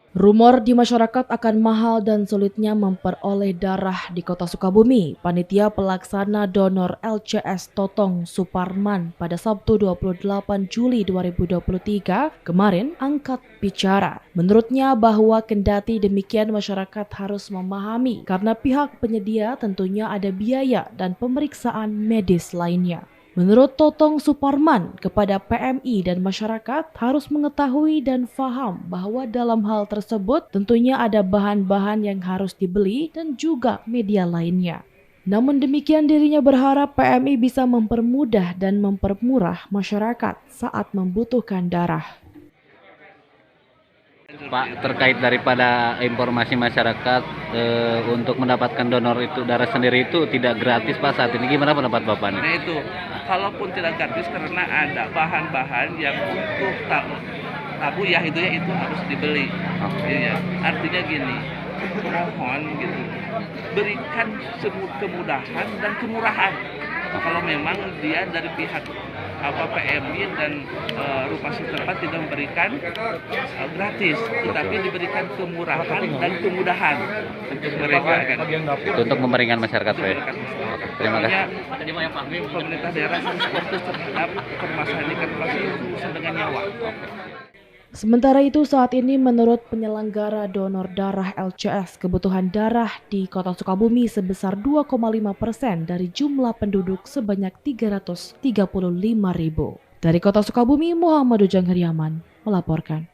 Rumor di masyarakat akan mahal dan sulitnya memperoleh darah di Kota Sukabumi. Panitia Pelaksana Donor LCS Totong Suparman pada Sabtu 28 Juli 2023 kemarin angkat bicara. Menurutnya bahwa kendati demikian masyarakat harus memahami karena pihak penyedia tentunya ada biaya dan pemeriksaan medis lainnya. Menurut Totong Suparman, kepada PMI dan masyarakat harus mengetahui dan paham bahwa dalam hal tersebut tentunya ada bahan-bahan yang harus dibeli dan juga media lainnya. Namun demikian dirinya berharap PMI bisa mempermudah dan mempermurah masyarakat saat membutuhkan darah. Pak, terkait daripada informasi masyarakat untuk mendapatkan donor itu darah sendiri itu tidak gratis Pak saat ini, gimana pendapat Bapak nih? Nah itu, kalaupun tidak gratis karena ada bahan-bahan yang untuk tabu ya itu harus dibeli. Ya, artinya gini, mohon gitu, berikan kemudahan dan kemurahan. Kalau memang dia dari pihak PMI dan rumah setempat tidak memberikan gratis, tetapi diberikan kemurahan dan kemudahan untuk mereka Untuk memeringan masyarakat Pak. Terima kasih. Pemerintah daerah harus fokus terhadap permasalahan ini karena masih urusan dengan nyawa. Sementara itu saat ini menurut penyelenggara donor darah LCS, kebutuhan darah di Kota Sukabumi sebesar 2,5% dari jumlah penduduk sebanyak 335.000. Dari Kota Sukabumi, Muhammad Ujang Heriaman melaporkan.